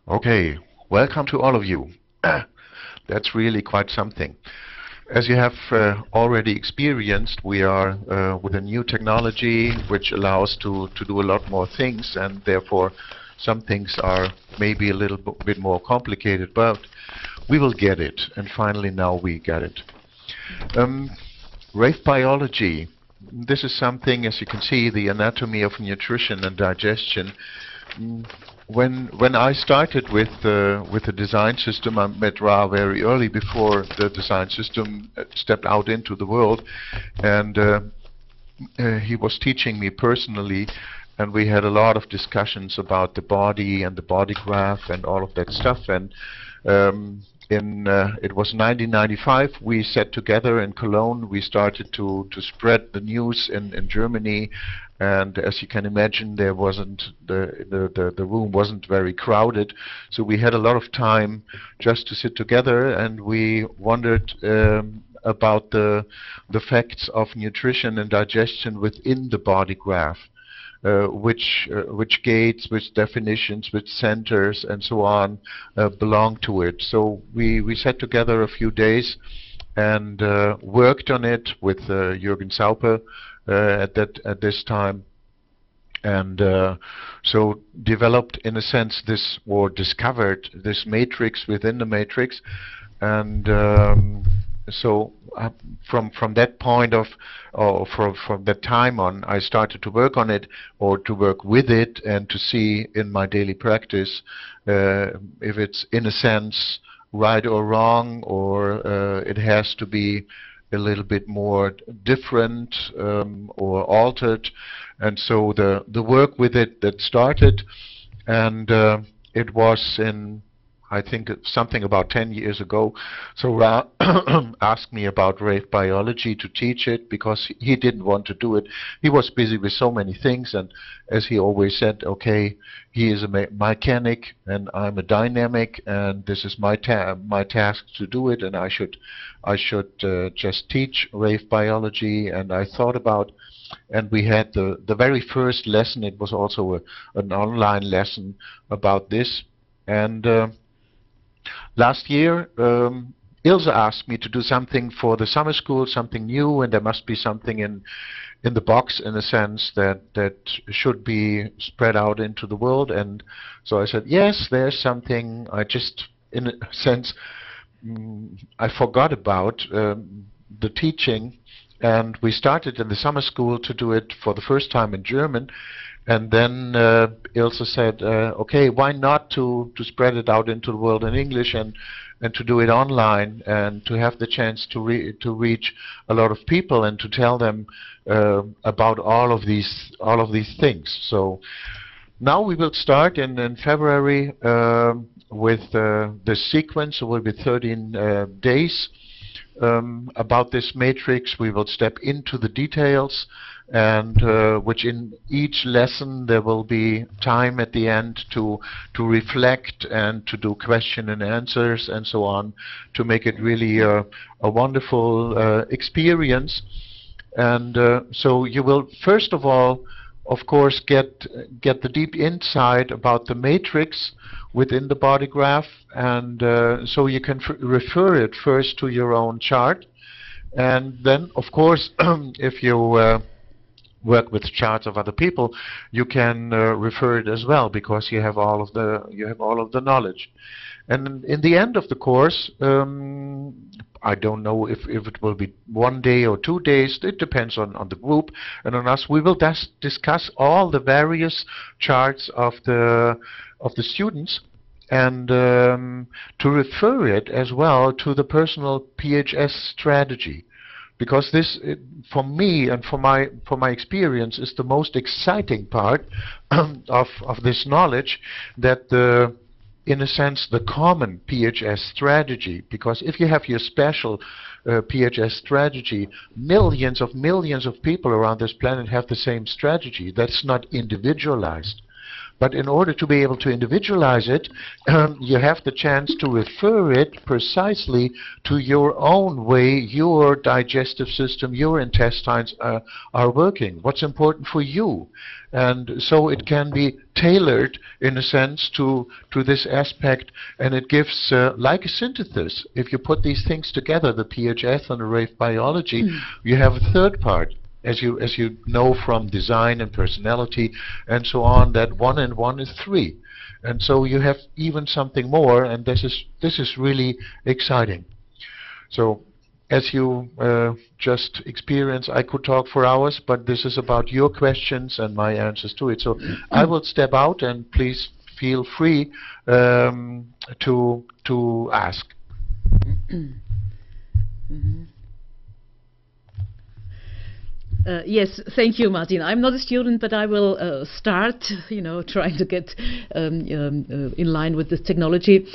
Okay, welcome to all of you. That's really quite something. As you have already experienced, we are with a new technology which allows to do a lot more things, and therefore some things are maybe a little bit more complicated, but we will get it, and finally now we get it. RAVE biology. This is something, as you can see, the anatomy of nutrition and digestion. When I started with the design system, I met Ra very early before the design system stepped out into the world, and he was teaching me personally, and we had a lot of discussions about the body and the body graph and all of that stuff. And it was 1995. We sat together in Cologne. We started to spread the news in Germany, and as you can imagine, there wasn't the room wasn't very crowded, so we had a lot of time just to sit together, and we wondered about the facts of nutrition and digestion within the body graph. Which gates, which definitions, which centers, and so on belong to it. So we sat together a few days and worked on it with Jürgen Sauper at this time, and so developed, in a sense, this, or discovered this matrix within the matrix. And so from that point of, or from that time on, I started to work on it, or to work with it, and to see in my daily practice if it's, in a sense, right or wrong, or it has to be a little bit more different or altered. And so the work with it that started, and it was in, I think, something about 10 years ago. So Ra asked me about RAVE biology to teach it, because he didn't want to do it. He was busy with so many things, and as he always said, okay, he is a mechanic and I'm a dynamic, and this is my task to do it, and I should just teach RAVE biology. And I thought about, and we had the very first lesson. It was also an online lesson about this. And last year, Ilse asked me to do something for the summer school, something new, and there must be something in the box, in a sense, that should be spread out into the world. And so I said, yes, there's something. I just, in a sense, I forgot about the teaching, and we started in the summer school to do it for the first time in German. And then Ilse said, okay, why not to spread it out into the world in English, and to do it online, and to have the chance to reach a lot of people, and to tell them about all of these things. So now we will start in February with the sequence. It will be 13 days about this matrix. We will step into the details, and which in each lesson there will be time at the end to reflect and to do question and answers and so on, to make it really a wonderful experience. And so you will, first of all, of course, get the deep insight about the matrix within the body graph, and so you can refer it first to your own chart. And then, of course, if you work with charts of other people, you can refer it as well, because you have all of the knowledge. And in the end of the course, I don't know if it will be 1 day or 2 days. It depends on the group and on us. We will discuss all the various charts of the students, and to refer it as well to the personal PHS strategy. Because this, for me and for my experience, is the most exciting part of this knowledge, that in a sense, the common PHS strategy. Because if you have your special PHS strategy, millions of people around this planet have the same strategy. That's not individualized. But in order to be able to individualize it, you have the chance to refer it precisely to your own way your digestive system, your intestines are working, what's important for you. And so it can be tailored, in a sense, to this aspect, and it gives, like a synthesis. If you put these things together, the PHS and the RAVE biology, you have a third part. As you know from design and personality and so on, that 1 and 1 is 3, and so you have even something more, and this is really exciting. So, as you just experienced, I could talk for hours, but this is about your questions and my answers to it. So I will step out, and please feel free to ask. Yes, thank you, Martin. I'm not a student, but I will start, trying to get in line with this technology.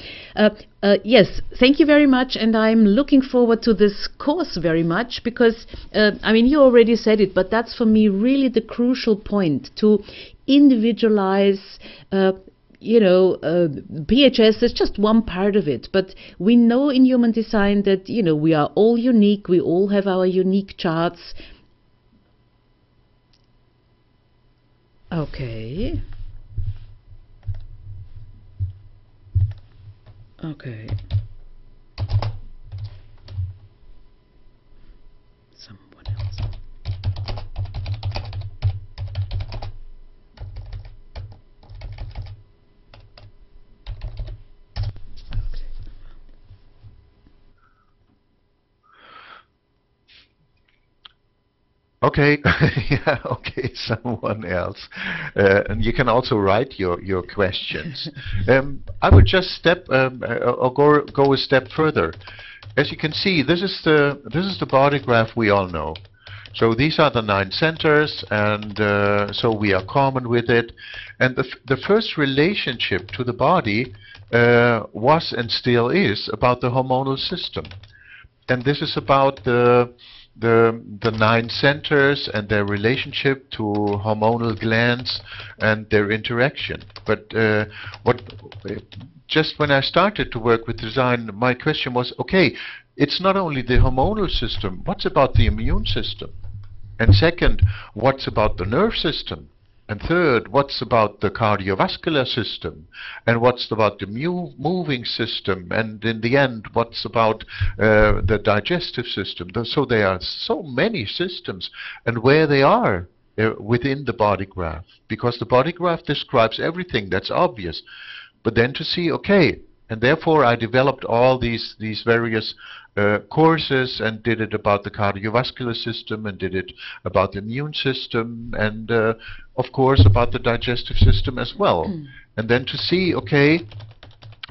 Yes, thank you very much, and I'm looking forward to this course very much because, I mean, you already said it, but that's for me really the crucial point, to individualize PHS is just one part of it, but we know in human design that, we are all unique, we all have our unique charts. Okay. Okay. Someone else. Okay, yeah, okay, someone else. And you can also write your questions. I would just step or go a step further. As you can see, this is the body graph we all know. So these are the 9 centers, and so we are common with it. And the first relationship to the body was and still is about the hormonal system. And this is about the 9 centers and their relationship to hormonal glands and their interaction. But just when I started to work with design, my question was, okay, it's not only the hormonal system, what's about the immune system? And second, what's about the nerve system? And third, what's about the cardiovascular system? And what's about the moving system? And in the end, what's about the digestive system? So there are so many systems, and where they are within the body graph. Because the body graph describes everything, that's obvious. But then to see, okay, and therefore I developed all these various courses, and did it about the cardiovascular system, and did it about the immune system, and of course about the digestive system as well. And then to see, okay,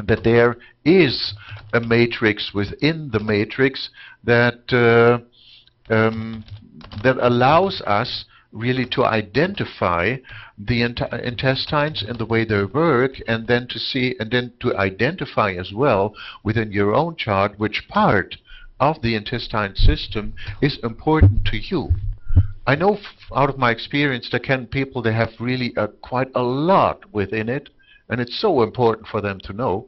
that there is a matrix within the matrix that that allows us really to identify the intestines and the way they work, and then to see, and then to identify as well within your own chart which part of the intestine system is important to you. I know out of my experience there can people, they have really quite a lot within it, and it's so important for them to know.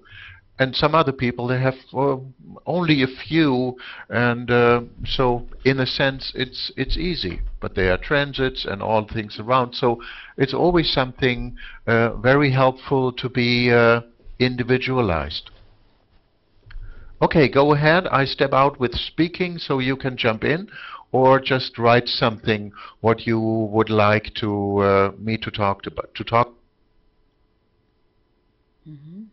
And some other people, they have only a few, and so in a sense it's easy, but there are transits and all things around, so it's always something very helpful to be individualized. Okay, go ahead. I step out with speaking, so you can jump in or just write something what you would like to me to talk about. Mm-hmm.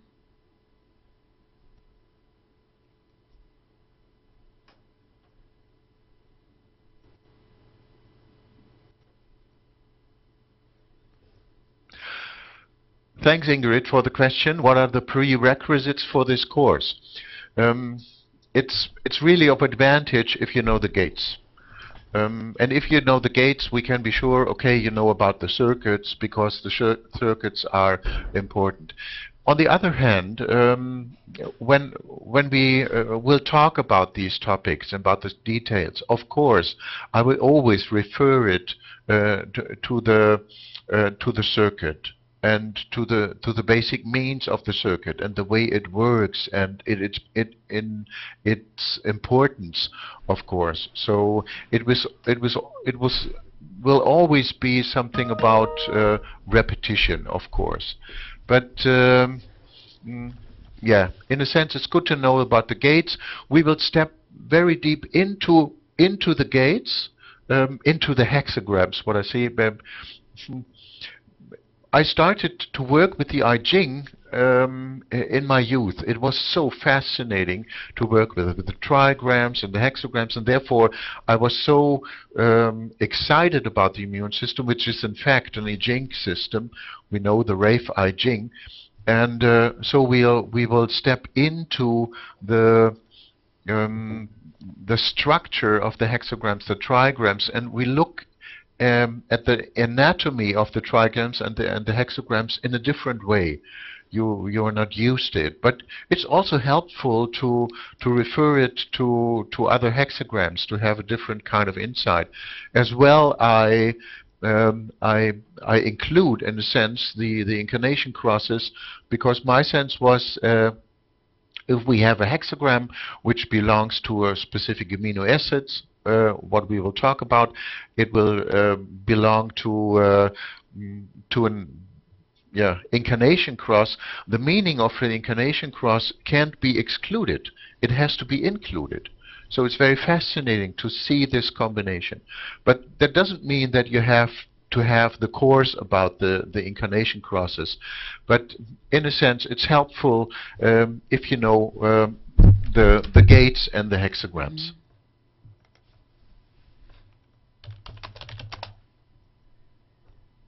Thanks, Ingrid, for the question. What are the prerequisites for this course? It's really of advantage if you know the gates. And if you know the gates, we can be sure, okay, you know about the circuits, because the circuits are important. On the other hand, when we will talk about these topics and about the details, of course, I will always refer it to the circuit. and to the basic means of the circuit and the way it works and in its importance, of course. So it will always be something about repetition, of course, but mm, yeah, in a sense, it's good to know about the gates. We will step very deep into the gates, into the hexagrams. What I see, I started to work with the I Ching in my youth. It was so fascinating to work with the trigrams and the hexagrams, and therefore I was so excited about the immune system, which is in fact an I Ching system. We know the RAVE I Ching, and so we will step into the structure of the hexagrams, the trigrams, and we look at the anatomy of the trigrams and the hexagrams in a different way. You are not used to it, but it's also helpful to refer it to other hexagrams to have a different kind of insight. As well, I include, in a sense, the incarnation crosses, because my sense was, if we have a hexagram which belongs to a specific amino acids, what we will talk about, it will belong to an incarnation cross. The meaning of an incarnation cross can't be excluded. It has to be included. So it's very fascinating to see this combination. But that doesn't mean that you have to have the course about the incarnation crosses. But in a sense, it's helpful if you know the gates and the hexagrams.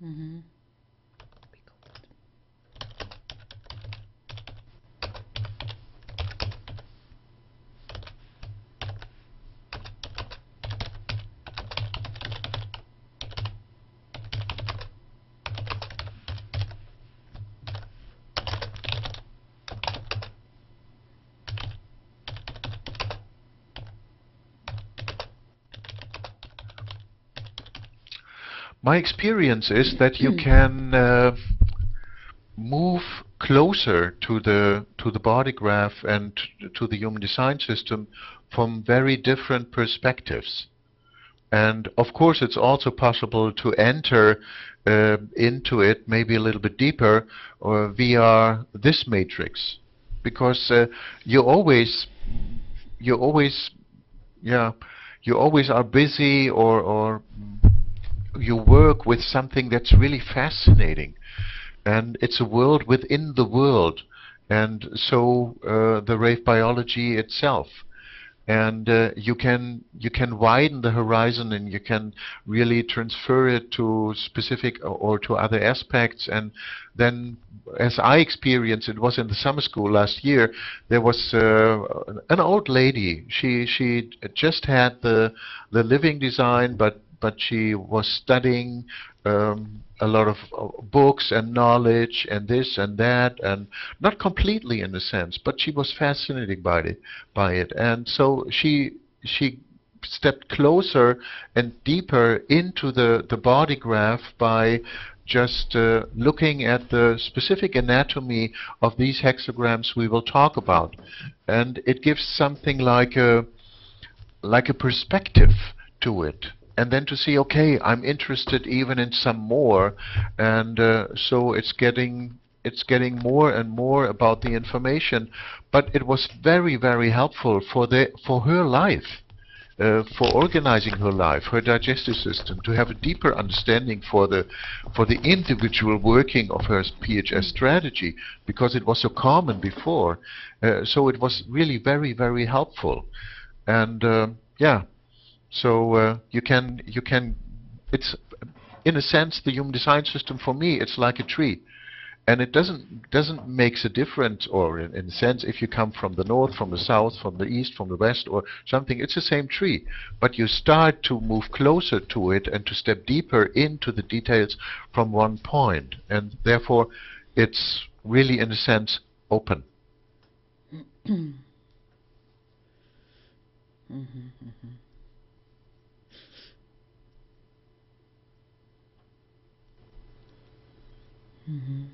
Mm-hmm. My experience is that you can move closer to the body graph and to the human design system from very different perspectives. And of course, it's also possible to enter into it maybe a little bit deeper or via this matrix, because you always yeah, you always are busy, or you work with something that's really fascinating, and it's a world within the world, and so the RAVE biology itself. And you can widen the horizon, and you can really transfer it to specific or to other aspects. And then, as I experienced, it was in the summer school last year, there was an old lady. She just had the living design, but she was studying a lot of books and knowledge and this and that, and not completely in a sense, but she was fascinated by it. And so she stepped closer and deeper into the body graph by just looking at the specific anatomy of these hexagrams we will talk about. And it gives something like a perspective to it. And then to see, okay, I'm interested even in some more, and so it's getting more and more about the information. But it was very, very helpful for her life, for organizing her life, her digestive system, to have a deeper understanding for the individual working of her PHS strategy, because it was so common before. So it was really very, very helpful, and yeah. So you can it's, in a sense, the human design system for me, it's like a tree, and it doesn't makes a difference, or in a sense, if you come from the north, from the south, from the east, from the west, or something, it's the same tree, but you start to move closer to it and to step deeper into the details from one point, and therefore it's really, in a sense, open. Mhm.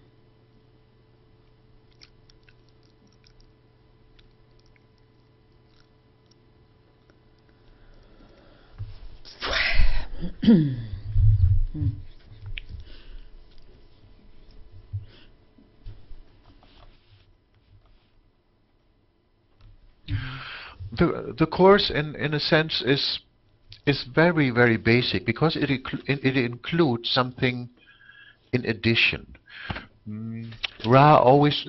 The course, in a sense, is very, very basic, because it includes something in addition. Ra always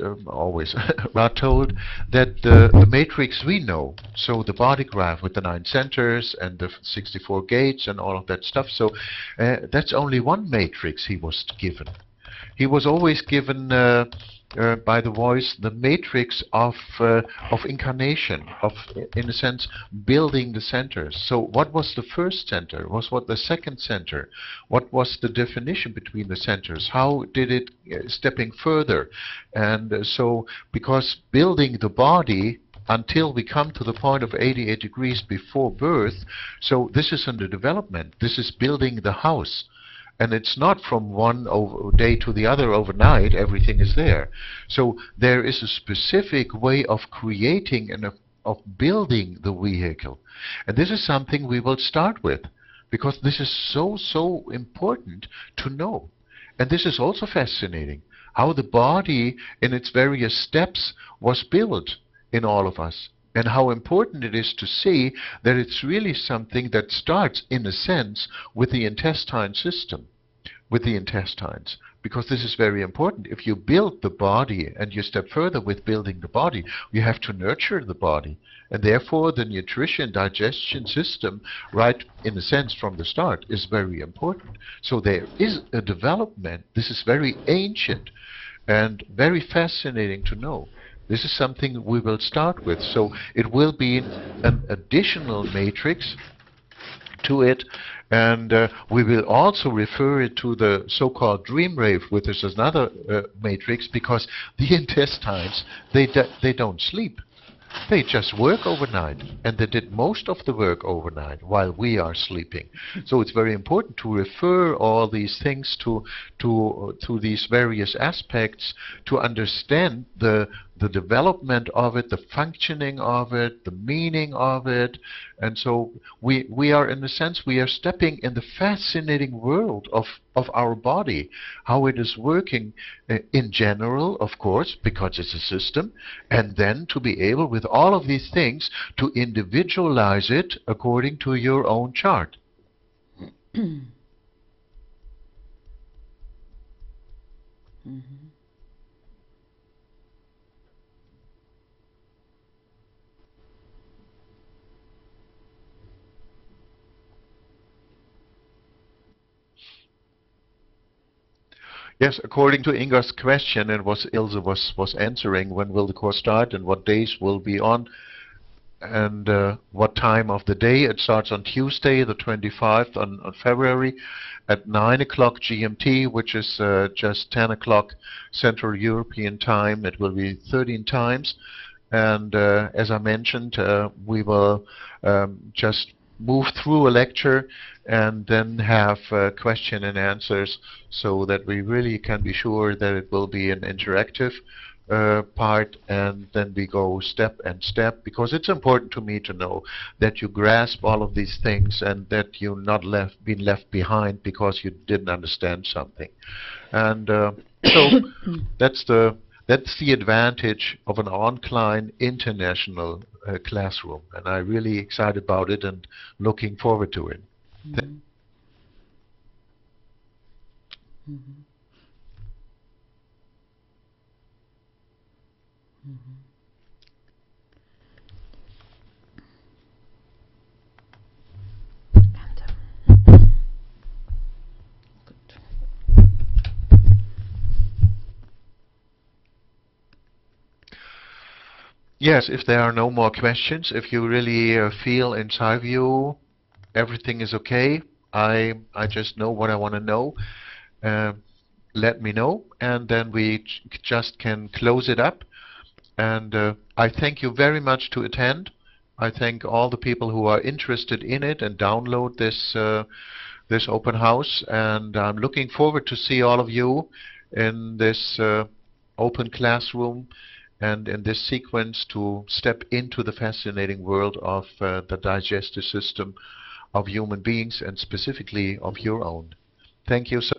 Ra told that the matrix we know, so the body graph with the 9 centers and the 64 gates and all of that stuff, so that's only one matrix he was given. He was always given by the voice the matrix of incarnation, of, in a sense, building the centers. So what was the first center? What the second center? What was the definition between the centers? How did it stepping further? And so, because building the body until we come to the point of 88 degrees before birth, so this is under development. This is building the house. And it's not from one day to the other overnight, everything is there. So there is a specific way of creating and of building the vehicle. And this is something we will start with, because this is so important to know. And this is also fascinating, how the body in its various steps was built in all of us. And how important it is to see that it's really something that starts, in a sense, with the intestine system, with the intestines. Because this is very important. If you build the body and you step further with building the body, you have to nurture the body. And therefore the nutrition digestion system, right in a sense from the start, is very important. So there is a development. This is very ancient and very fascinating to know. This is something we will start with. So it will be an additional matrix to it, and we will also refer it to the so-called dream rave, which is another matrix, because the intestines, they don't sleep. They just work overnight, and they did most of the work overnight while we are sleeping. So it's very important to refer all these things to these various aspects, to understand the development of it, the functioning of it, the meaning of it. And so we are, in a sense, we are stepping in the fascinating world of our body, how it is working in general, of course, because it's a system, and then to be able, with all of these things, to individualize it according to your own chart. Mhm. Yes, according to Inga's question, and was Ilse was answering, when will the course start and what days will be on, and what time of the day. It starts on Tuesday, the 25th on February, at 9 o'clock GMT, which is just 10 o'clock Central European time. It will be 13 times. And as I mentioned, we will just move through a lecture and then have question and answers, so that we really can be sure that it will be an interactive part, and then we go step and step, because it's important to me to know that you grasp all of these things and that you're not been left behind because you didn't understand something. And so that's the advantage of an online international classroom, and I'm really excited about it and looking forward to it. Mhm. Mhm. Mhm. And, good. Yes, if there are no more questions, if you really feel inside you everything is okay, I just know what I want to know, let me know, and then we just can close it up. And I thank you very much to attend. I thank all the people who are interested in it and download this this open house, and I'm looking forward to see all of you in this open classroom and in this sequence to step into the fascinating world of the digestive system of human beings and specifically of your own. Thank you so